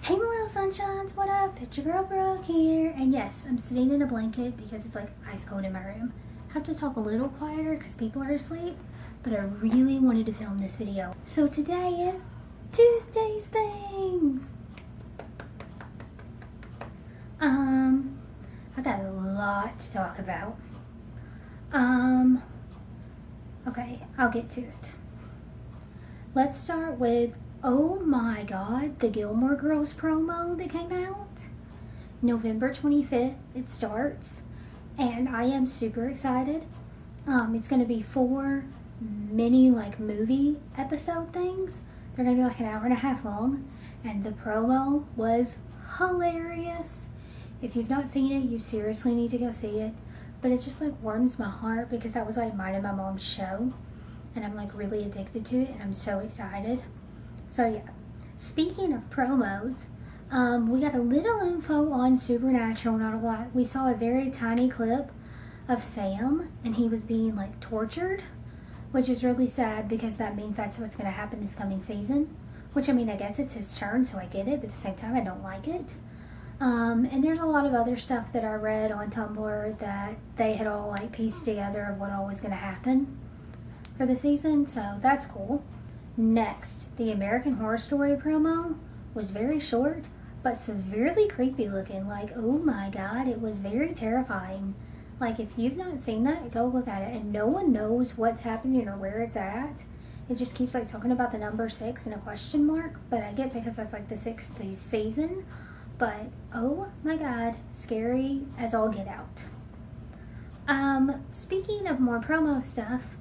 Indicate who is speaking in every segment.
Speaker 1: Hey my little sunshines, what up? It's your girl Brooke here. And yes, I'm sitting in a blanket because it's like ice cold in my room. I have to talk a little quieter because people are asleep, but I really wanted to film this video. So today is Tuesday's Things. I got a lot to talk about. Okay, I'll get to it. Let's start with, oh my god, the Gilmore Girls promo that came out. November 25th, it starts, and I am super excited. It's going to be 4 mini, movie episode things. They're going to be like an hour and a half long, and the promo was hilarious. If you've not seen it, you seriously need to go see it. But it just warms my heart because that was mine and my mom's show, and I'm really addicted to it, and I'm so excited. So yeah, speaking of promos, we got a little info on Supernatural, not a lot. We saw a very tiny clip of Sam, and he was being tortured, which is really sad because that means that's what's going to happen this coming season. Which, I mean, I guess it's his turn, so I get it, but at the same time, I don't like it. And there's a lot of other stuff that I read on Tumblr that they had all pieced together of what all was going to happen for the season, so that's cool. Next, the American Horror Story promo was very short, but severely creepy looking. Oh my god, it was very terrifying. If you've not seen that, go look at it. And no one knows what's happening or where it's at. It just keeps talking about the number 6 and a question mark, but I get because that's the 6th season. But oh my god, scary as all get out. Speaking of more promo stuff,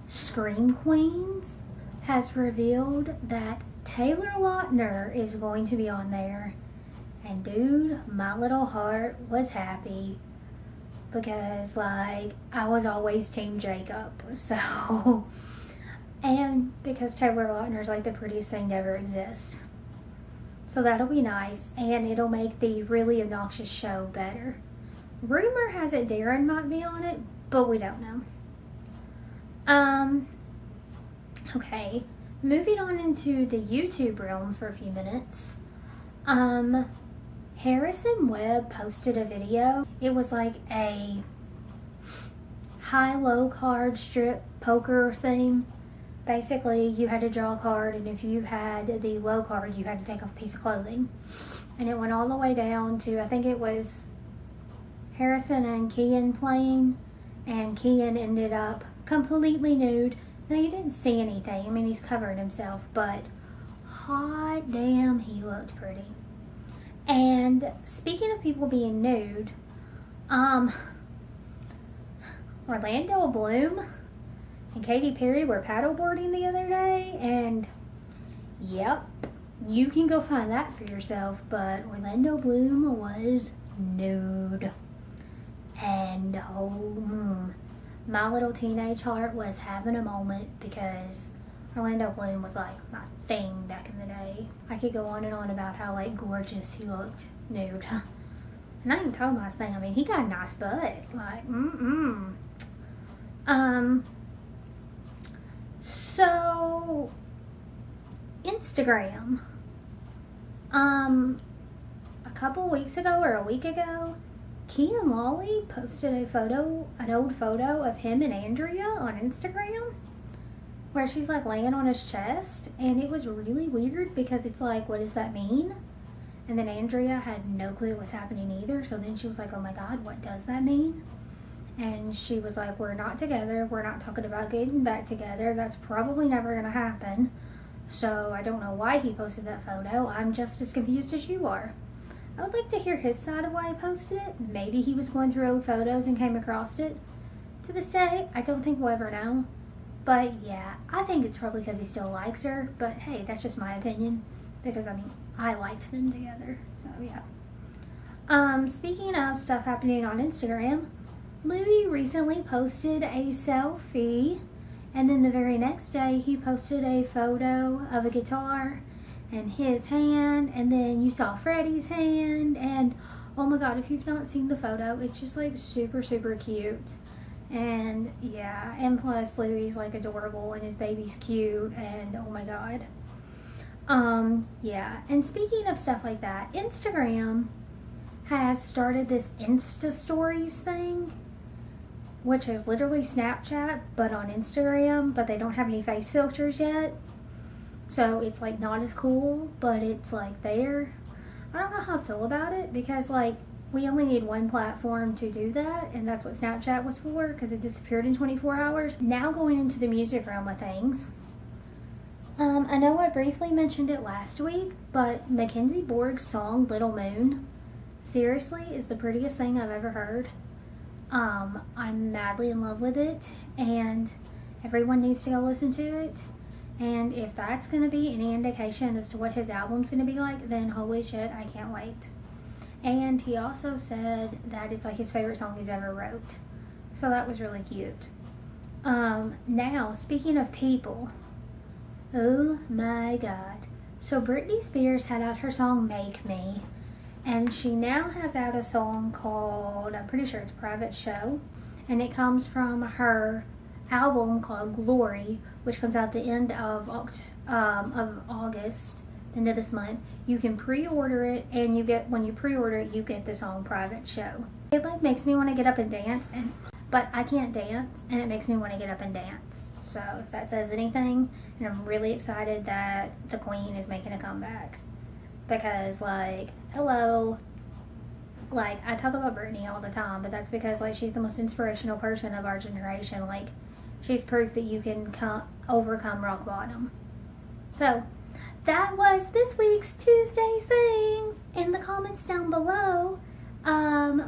Speaker 1: Scream Queens has revealed that Taylor Lautner is going to be on there. And dude, my little heart was happy because I was always Team Jacob. So, and because Taylor Lautner is the prettiest thing to ever exist. So that'll be nice, and it'll make the really obnoxious show better. Rumor has it Darren might be on it, but we don't know. Okay, moving on into the YouTube realm for a few minutes. Harrison Webb posted a video. It was a high-low card strip poker thing. Basically, you had to draw a card, and if you had the low card, you had to take off a piece of clothing. And it went all the way down to, I think it was Harrison and Kian playing, and Kian ended up completely nude. Now, you didn't see anything. I mean, he's covering himself, but hot damn, he looked pretty. And speaking of people being nude, Orlando Bloom and Katy Perry were paddleboarding the other day, and yep, you can go find that for yourself, but Orlando Bloom was nude. And my little teenage heart was having a moment because Orlando Bloom was my thing back in the day. I could go on and on about how gorgeous he looked nude. And I ain't talking about his thing. I mean, he got a nice butt. So, Instagram. A couple weeks ago or a week ago, Kean Lawley posted an old photo of him and Andrea on Instagram, where she's laying on his chest, and it was really weird because it's what does that mean? And then Andrea had no clue what was happening either, so then she was oh my god, what does that mean? And she was we're not together, we're not talking about getting back together, that's probably never gonna happen. So I don't know why he posted that photo. I'm just as confused as you are. I would like to hear his side of why he posted it. Maybe he was going through old photos and came across it. To this day, I don't think we'll ever know. But yeah, I think it's probably because he still likes her. But hey, that's just my opinion. Because, I mean, I liked them together. So yeah. Speaking of stuff happening on Instagram, Louis recently posted a selfie. And then the very next day, he posted a photo of a guitar and his hand. And then you saw Freddie's hand. And oh my god, if you've not seen the photo, it's just super, super cute. And yeah, and plus Louis adorable and his baby's cute, and oh my god. Yeah. And speaking of stuff like that, Instagram has started this Insta Stories thing, which is literally Snapchat, but on Instagram, but they don't have any face filters yet. So it's like not as cool, but it's like there. I don't know how I feel about it because like we only need one platform to do that, and that's what Snapchat was for because it disappeared in 24 hours. Now going into the music realm of things. I know I briefly mentioned it last week, but Mackenzie Borg's song Little Moon seriously is the prettiest thing I've ever heard. I'm madly in love with it, and everyone needs to go listen to it. And if that's going to be any indication as to what his album's going to be like, then holy shit, I can't wait. And he also said that it's like his favorite song he's ever wrote. So that was really cute. Now, speaking of people, oh my god. So Britney Spears had out her song Make Me. And she now has out a song called, I'm pretty sure it's Private Show. And it comes from her album called Glory, which comes out the end of August, the end of this month. You can pre-order it, and when you pre-order it, you get the song Private Show. It like makes me want to get up and dance, but I can't dance, and it makes me want to get up and dance. So if that says anything, and I'm really excited that the Queen is making a comeback. Because, like, hello, like, I talk about Britney all the time, but that's because, like, she's the most inspirational person of our generation. Like, she's proof that you can overcome rock bottom. So, that was this week's Tuesday's Things. In the comments down below,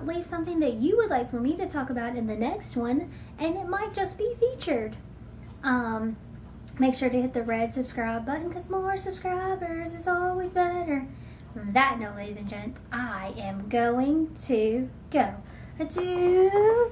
Speaker 1: leave something that you would like for me to talk about in the next one, and it might just be featured. Make sure to hit the red subscribe button because more subscribers is always better. That note, ladies and gents, I am going to go. Adieu.